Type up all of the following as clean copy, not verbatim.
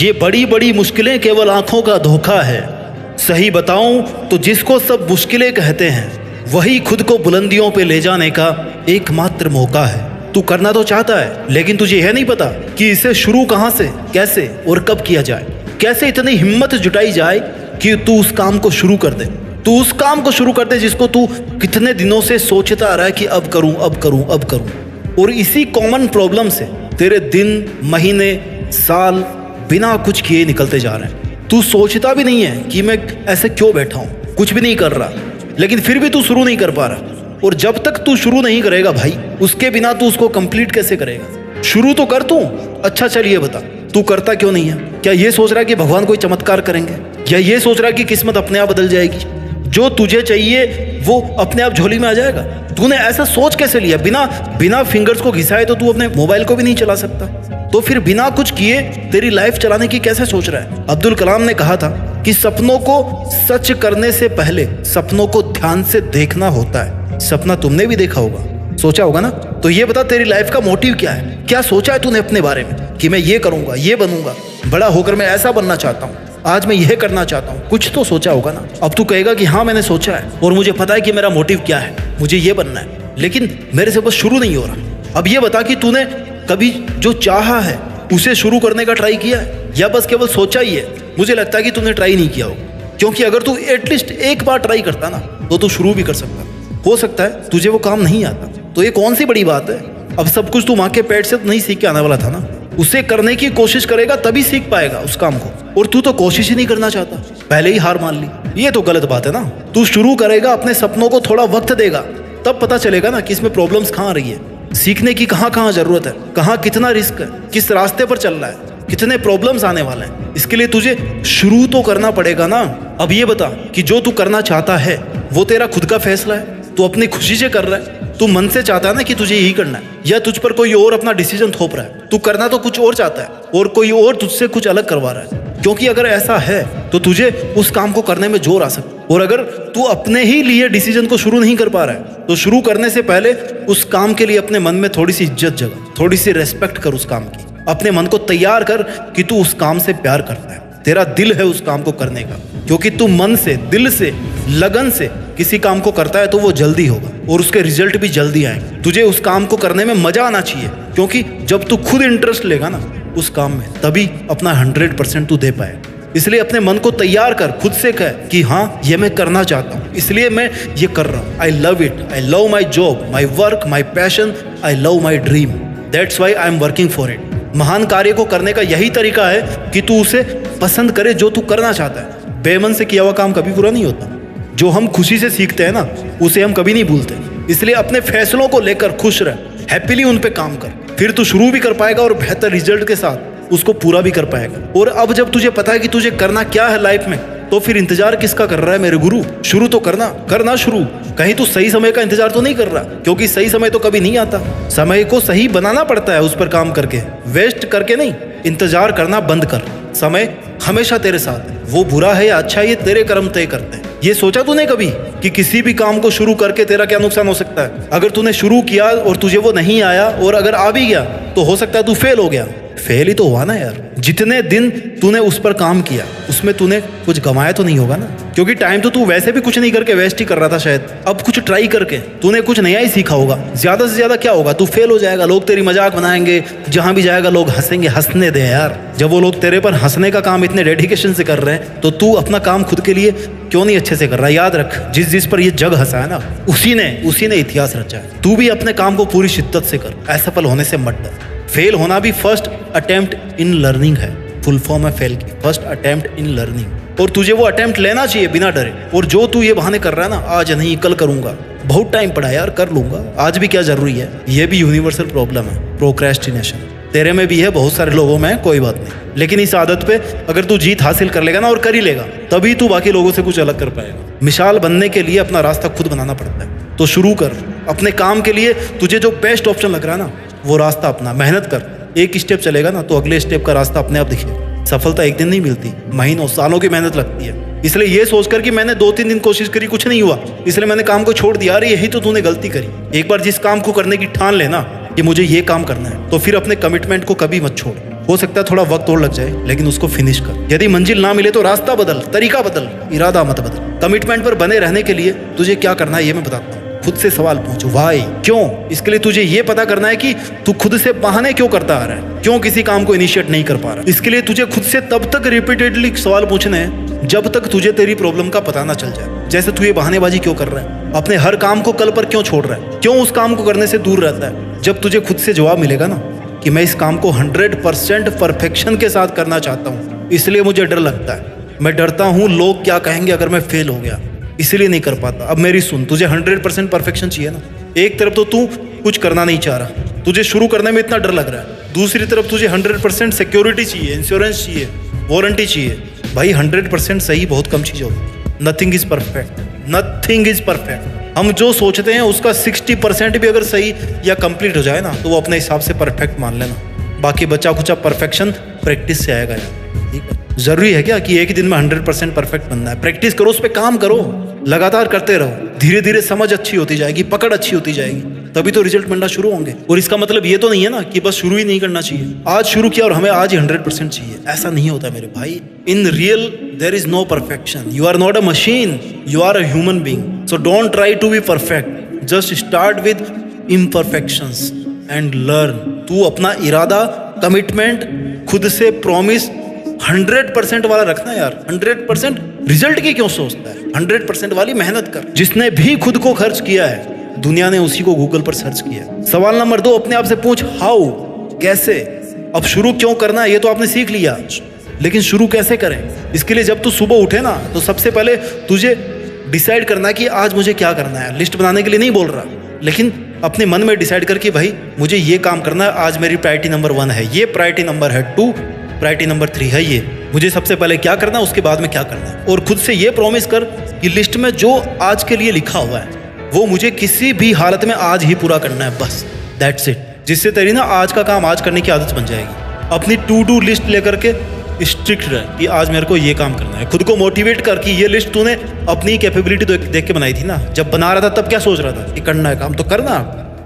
ये बड़ी बड़ी मुश्किलें केवल आंखों का धोखा है। सही बताऊं तो जिसको सब मुश्किलें कहते हैं वही खुद को बुलंदियों पे ले जाने का एकमात्र मौका है। तू करना तो चाहता है, लेकिन तुझे यह नहीं पता कि इसे शुरू कहां से, कैसे और कब किया जाए। कैसे इतनी हिम्मत जुटाई जाए कि तू उस काम को शुरू कर दे। तू उस काम को शुरू कर दे जिसको तू कितने दिनों से सोचता आ रहा है कि अब करूं, अब करूं, अब करूं। और इसी कॉमन प्रॉब्लम से तेरे दिन, महीने, साल बिना कुछ किए निकलते जा रहे हैं। तू सोचता भी नहीं है कि मैं ऐसे क्यों बैठा हूं, कुछ भी नहीं कर रहा, लेकिन फिर भी तू शुरू नहीं कर पा रहा। और जब तक तू शुरू नहीं करेगा भाई, उसके बिना तू उसको कंप्लीट कैसे करेगा। शुरू तो कर तू। अच्छा चल ये बता, तू करता क्यों नहीं है? क्या ये सोच रहा है कि भगवान कोई चमत्कार करेंगे, या ये सोच रहा है कि किस्मत अपने आप बदल जाएगी, जो तुझे चाहिए वो अपने आप झोली में आ जाएगा? तूने ऐसा सोच कैसे लिया? बिना फिंगर्स को घिसाए तो तू अपने मोबाइल को भी नहीं चला सकता, तो फिर बिना कुछ किए तेरी लाइफ चलाने की कैसे सोच रहा है? अब्दुल कलाम ने कहा था कि सपनों को सच करने से पहले सपनों को ध्यान से देखना होता है। सपना तुमने भी देखा होगा, सोचा होगा ना? तो ये बता, तेरी लाइफ का मोटिव क्या है? क्या सोचा है तूने अपने बारे में कि मैं ये करूंगा, ये बनूंगा, बड़ा होकर मैं ऐसा बनना चाहता हूँ, आज मैं यह करना चाहता हूँ? कुछ तो सोचा होगा ना। अब तू कहेगा कि हाँ मैंने सोचा है और मुझे पता है कि मेरा मोटिव क्या है, मुझे ये बनना है, लेकिन मेरे से बस शुरू नहीं हो रहा। अब ये बता कि तूने कभी जो चाहा है उसे शुरू करने का ट्राई किया है, या बस केवल सोचा ही है? मुझे लगता है कि तूने ट्राई नहीं किया होगा, क्योंकि अगर तू एटलीस्ट एक बार ट्राई करता ना तो तू शुरू भी कर सकता। हो सकता है तुझे वो काम नहीं आता, तो ये कौन सी बड़ी बात है? अब सब कुछ तू माँ के पेट से तो नहीं सीख के आने वाला था ना। उसे करने की कोशिश करेगा तभी सीख पाएगा उस काम को, और तू तो कोशिश ही नहीं करना चाहता, पहले ही हार मान ली। ये तो गलत बात है ना। तू शुरू करेगा, अपने सपनों को थोड़ा वक्त देगा, तब पता चलेगा ना कि इसमें प्रॉब्लम्स कहाँ आ रही है, सीखने की कहाँ कहाँ जरूरत है, कहाँ कितना रिस्क है, किस रास्ते पर चल रहा है, कितने प्रॉब्लम्स आने वाले हैं। इसके लिए तुझे शुरू तो करना पड़ेगा ना। अब ये बता कि जो तू करना चाहता है वो तेरा खुद का फैसला है, तू अपनी खुशी से कर रहा है, तू मन से चाहता है ना कि तुझे यही करना है, या तुझ पर कोई और अपना डिसीजन थोप रहा है? तू करना तो कुछ और चाहता है और कोई और तुझसे कुछ अलग करवा रहा है। क्योंकि अगर ऐसा है तो तुझे उस काम को करने में जोर आ सकता है। और अगर तू अपने ही लिए डिसीजन को शुरू नहीं कर पा रहा है तो शुरू करने से पहले उस काम के लिए अपने मन में थोड़ी सी इज्जत जगा, थोड़ी सी रेस्पेक्ट कर उस काम की। अपने मन को तैयार कर कि तू उस काम से प्यार करता है, तेरा दिल है उस काम को करने का। क्योंकि तू मन से, दिल से, लगन से किसी काम को करता है तो वो जल्दी होगा और उसके रिजल्ट भी जल्दी आएंगे। तुझे उस काम को करने में मजा आना चाहिए, क्योंकि जब तू खुद इंटरेस्ट लेगा ना उस काम में, तभी अपना 100% तू दे पाएगा। इसलिए अपने मन को तैयार कर, खुद से कह कि हाँ ये मैं करना चाहता हूँ, इसलिए मैं ये कर रहा हूँ। I love it, I love my job, my work, my passion, I love my dream, that's why I am working for it. महान कार्य को करने का यही तरीका है कि तू उसे पसंद करे जो तू करना चाहता है। बेमन से किया हुआ काम कभी पूरा नहीं होता। जो हम खुशी से सीखते हैं ना उसे हम कभी नहीं भूलते। इसलिए अपने फैसलों को लेकर खुश रह, हैप्पीली उन पे काम कर, फिर तू शुरू भी कर पाएगा और बेहतर रिजल्ट के साथ उसको पूरा भी कर पाएगा। और अब जब तुझे पता है कि तुझे करना क्या है लाइफ में, तो फिर इंतजार किसका कर रहा है मेरे गुरु? शुरू तो करना शुरू। कहीं तू सही समय का इंतजार तो नहीं कर रहा, क्योंकि सही समय तो कभी नहीं आता। समय को सही बनाना पड़ता है, उस पर काम करके, वेस्ट करके नहीं। इंतजार करना बंद कर, समय हमेशा तेरे साथ है। वो बुरा है या अच्छा, ये तेरे कर्म तय करते हैं। ये सोचा तूने कभी कि किसी भी काम को शुरू करके तेरा क्या नुकसान हो सकता है? अगर तूने शुरू किया और तुझे वो नहीं आया, और अगर आ भी गया तो हो सकता है तू फेल हो गया। फेल ही तो हुआ ना यार। जितने दिन तूने उस पर काम किया उसमें तूने कुछ गंवाया तो नहीं होगा ना, क्योंकि टाइम तो तू वैसे भी कुछ नहीं करके वेस्ट ही कर रहा था शायद। अब कुछ ट्राई करके तूने कुछ नया ही सीखा होगा। ज्यादा से ज्यादा क्या होगा, तू फेल हो जाएगा, लोग तेरी मजाक बनाएंगे, जहां भी जाएगा लोग हंसेंगे। हंसने दे यार, जब वो लोग तेरे पर हंसने का काम इतने डेडिकेशन से कर रहे हैं तो तू अपना काम खुद के लिए क्यों नहीं अच्छे से कर रहा है? याद रख, जिस पर ये जग हंसा है ना उसी ने इतिहास रचा है। तू भी अपने काम को पूरी शिद्दत से कर, असफल होने से मत डर। फेल होना भी फर्स्ट अटेम्प्ट इन लर्निंग है। फुल फॉर्म है फेल की, फर्स्ट अटेम्प्ट इन लर्निंग। और तुझे वो अटेम्प्ट लेना चाहिए बिना डरे। और जो तू ये बहाने कर रहा है ना, आज नहीं कल करूंगा, बहुत टाइम पड़ा यार, कर लूंगा, आज भी क्या जरूरी है? ये भी यूनिवर्सल प्रॉब्लम है, प्रोक्रेस्टिनेशन। तेरे में भी है, बहुत सारे लोगों में है, कोई बात नहीं। लेकिन इस आदत पे अगर तू जीत हासिल कर लेगा ना, और कर ही लेगा, तभी तू बाकी लोगों से कुछ अलग कर पाएगा। मिसाल बनने के लिए अपना रास्ता खुद बनाना पड़ता है। तो शुरू कर अपने काम के लिए। तुझे जो बेस्ट ऑप्शन लग रहा है ना वो रास्ता अपना, मेहनत कर। एक स्टेप चलेगा ना तो अगले स्टेप का रास्ता अपने आप दिखेगा। सफलता एक दिन नहीं मिलती, महीनों सालों की मेहनत लगती है। इसलिए ये सोचकर कि मैंने 2-3 दिन कोशिश करी, कुछ नहीं हुआ, इसलिए मैंने काम को छोड़ दिया, अरे यही तो तूने गलती करी। एक बार जिस काम को करने की ठान लेना कि मुझे ये काम करना है, तो फिर अपने कमिटमेंट को कभी मत छोड़। हो सकता है थोड़ा वक्त और लग जाए, लेकिन उसको फिनिश कर। यदि मंजिल ना मिले तो रास्ता बदल, तरीका बदल, इरादा मत बदल। कमिटमेंट पर बने रहने के लिए तुझे क्या करना है ये मैं बताता हूँ। खुद से सवाल पूछो, व्हाई, क्यों। इसके लिए तुझे ये पता करना है कि तू खुद से बहाने क्यों करता आ रहा है, क्यों किसी काम को इनिशिएट नहीं कर पा रहा। इसके लिए तुझे खुद से तब तक रिपीटेडली सवाल पूछने हैं जब तक तुझे तेरी प्रॉब्लम का पता ना चल जाए। जैसे तू ये बहानेबाजी क्यों कर रहा है, अपने हर काम को कल पर क्यों छोड़ रहा है, क्यों उस काम को करने से दूर रहता है। जब तुझे खुद से जवाब मिलेगा ना कि मैं इस काम को 100% परफेक्शन के साथ करना चाहता हूँ, इसलिए मुझे डर लगता है, मैं डरता हूँ लोग क्या कहेंगे अगर मैं फेल हो गया, इसलिए नहीं कर पाता। अब मेरी सुन, तुझे 100% परफेक्शन चाहिए ना। एक तरफ तो तू कुछ करना नहीं चाह रहा, तुझे शुरू करने में इतना डर लग रहा है। दूसरी तरफ तुझे 100% सिक्योरिटी चाहिए, इंश्योरेंस चाहिए, वारंटी चाहिए। भाई 100% सही बहुत कम चीज़ होती है। Nothing is perfect, nothing is perfect. हम जो सोचते हैं उसका 60% भी अगर सही या कंप्लीट हो जाए ना तो वो अपने हिसाब से परफेक्ट मान लेना। बाकी बचा खुचा परफेक्शन प्रैक्टिस से आएगा यार, ठीक है। जरूरी है क्या कि एक ही दिन में 100% परफेक्ट बनना है? प्रैक्टिस करो, उस पर काम करो, लगातार करते रहो। धीरे धीरे समझ अच्छी होती जाएगी, पकड़ अच्छी होती जाएगी, तभी तो रिजल्ट मिलना शुरू होंगे। और इसका मतलब ये तो नहीं है ना कि बस शुरू ही नहीं करना चाहिए, आज शुरू किया और हमें आज ही 100% चाहिए, ऐसा नहीं होता मेरे भाई। In real there is no perfection. You are not a machine, you are a human being. So don't try to be perfect, just start with imperfections and learn. तू अपना इरादा, कमिटमेंट, खुद से प्रॉमिस 100% वाला रखना यार। 100% रिजल्ट की क्यों सोचता है, 100% वाली मेहनत कर। जिसने भी खुद को खर्च किया है दुनिया ने उसी को गूगल पर सर्च किया। सवाल नंबर 2, अपने आप से पूछ, हाउ, कैसे। अब शुरू क्यों करना है ये तो आपने सीख लिया, लेकिन शुरू कैसे करें। इसके लिए जब तू सुबह उठे ना तो सबसे पहले तुझे डिसाइड करना है कि आज मुझे क्या करना है। लिस्ट बनाने के लिए नहीं बोल रहा, लेकिन अपने मन में डिसाइड करके भाई मुझे ये काम करना है, आज मेरी प्रायोरिटी नंबर 1 है ये, प्रायोरिटी नंबर है 2, प्रायोरिटी नंबर 3 है ये। मुझे सबसे पहले क्या करना है, उसके बाद में क्या करना है। और खुद से ये प्रॉमिस कर कि लिस्ट में जो आज के लिए लिखा हुआ है वो मुझे किसी भी हालत में आज ही पूरा करना है, बस दैट्स इट। जिससे तेरी ना आज का काम आज करने की आदत बन जाएगी। अपनी टू डू लिस्ट लेकर के स्ट्रिक्ट रह कि आज मेरे को ये काम करना है। खुद को मोटिवेट कर कि ये लिस्ट तूने अपनी कैपेबिलिटी देख के बनाई थी ना। जब बना रहा था तब क्या सोच रहा था कि करना है काम तो करना,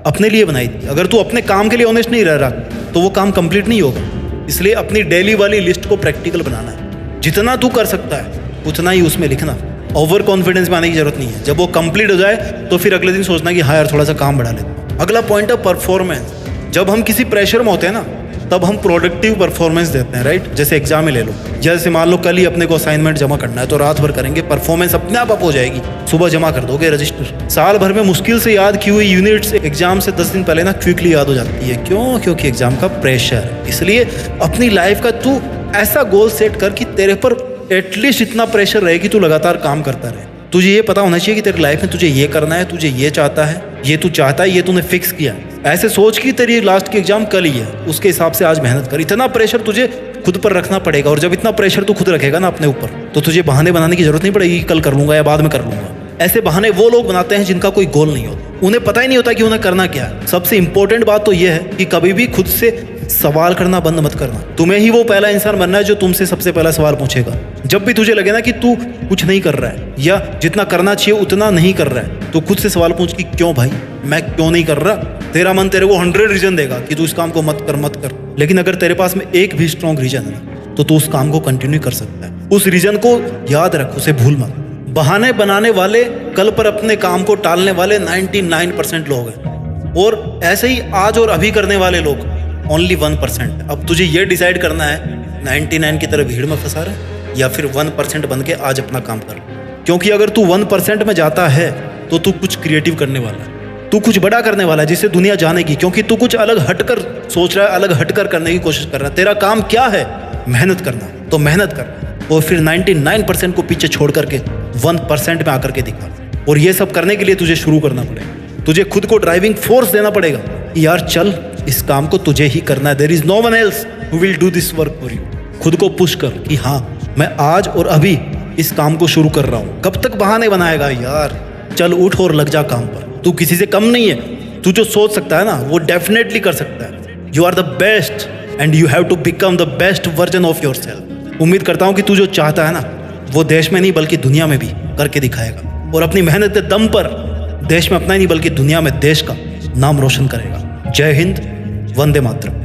अपने लिए बनाई थी। अगर तू अपने काम के लिए ऑनेस्ट नहीं रह रहा तो वो काम कंप्लीट नहीं होगा। इसलिए अपनी डेली वाली लिस्ट को प्रैक्टिकल बनाना है। जितना तू कर सकता है उतना ही उसमें लिखना। ओवर कॉन्फिडेंस में आने की जरूरत नहीं है। जब वो कंप्लीट हो जाए तो फिर अगले दिन सोचना कि हाँ यार थोड़ा सा काम बढ़ा लेते। अगला पॉइंट है परफॉर्मेंस। जब हम किसी प्रेशर में होते हैं ना तब हम प्रोडक्टिव परफॉर्मेंस देते हैं, राइट। जैसे एग्जाम ही ले लो, जैसे मान लो कल ही अपने को असाइनमेंट जमा करना है तो रात भर करेंगे, परफॉर्मेंस अपने आप हो जाएगी, सुबह जमा कर दोगे रजिस्टर। साल भर में मुश्किल से याद की हुई यूनिट्स एग्जाम से 10 दिन पहले ना क्विकली याद हो जाती है। क्यों? क्योंकि एग्जाम का प्रेशर। इसलिए अपनी लाइफ का तू ऐसा गोल सेट कर कि तेरे पर एटलीस्ट इतना प्रेशर रहे कि तू लगातार काम करता रहे। तुझे ये पता होना चाहिए कि तेरी लाइफ में तुझे ये करना है, तुझे ये चाहता है, ये तू चाहता है, ये तूने फिक्स किया। ऐसे सोच कि तेरी लास्ट की एग्जाम कल ही है, उसके हिसाब से आज मेहनत कर। इतना प्रेशर तुझे खुद पर रखना पड़ेगा। और जब इतना प्रेशर तू खुद रखेगा ना अपने ऊपर तो तुझे बहाने बनाने की जरूरत नहीं पड़ेगी कल कर लूंगा या बाद में कर लूंगा। ऐसे बहाने वो लोग बनाते हैं जिनका कोई गोल नहीं होता, उन्हें पता ही नहीं होता कि उन्हें करना क्या है। सबसे इंपॉर्टेंट बात तो यह है कि कभी भी खुद से सवाल करना बंद मत करना। तुम्हें ही वो पहला इंसान बनना है जो तुमसे सबसे पहला सवाल पूछेगा। जब भी तुझे लगे ना कि तू कुछ नहीं कर रहा है या जितना करना चाहिए उतना नहीं कर रहा है तो खुद से सवाल पूछ कि क्यों भाई, मैं क्यों नहीं कर रहा। तेरा मन तेरे को 100 रीजन देगा कि तू इस काम को मत कर। लेकिन अगर तेरे पास में एक भी स्ट्रॉन्ग रीजन है तो तू उस काम को कंटिन्यू कर सकता है। उस रीजन को याद रख, उसे भूल मत। बहाने बनाने वाले, कल पर अपने काम को टालने वाले 99% लोग हैं, और ऐसे ही आज और अभी करने वाले लोग ओनली 1%। अब तुझे ये डिसाइड करना है 99 की तरह भीड़ में फंसा रहा है या फिर 1% बन के आज अपना काम कर। क्योंकि अगर तू 1% में जाता है तो तू कुछ क्रिएटिव करने वाला है, तू कुछ बड़ा करने वाला है जिससे दुनिया जानेगी। क्योंकि तू कुछ अलग हटकर सोच रहा है, अलग हटकर करने की कोशिश कर रहा है। तेरा काम क्या है? मेहनत करना, तो मेहनत कर और फिर 99% को पीछे छोड़ करके 1% में आकर के दिखा। और ये सब करने के लिए तुझे शुरू करना पड़ेगा। तुझे खुद को ड्राइविंग फोर्स देना पड़ेगा कि यार चल, इस काम को तुझे ही करना है। There is no one else who will do this work for you. खुद को पुश कर कि हाँ, मैं आज और अभी इस काम को शुरू कर रहा हूँ। कब तक बहाने बनाएगा यार? चल उठ और लग जा काम पर। तू किसी से कम नहीं है। तू जो सोच सकता है ना वो डेफिनेटली कर सकता है। You are the best and you have to become the best version of yourself. उम्मीद करता हूँ कि तू जो चाहता है ना वो देश में नहीं बल्कि दुनिया में भी करके दिखाएगा, और अपनी मेहनत के दम पर देश में अपना ही नहीं बल्कि दुनिया में देश का नाम रोशन करेगा। जय हिंद, वंदे मातरम।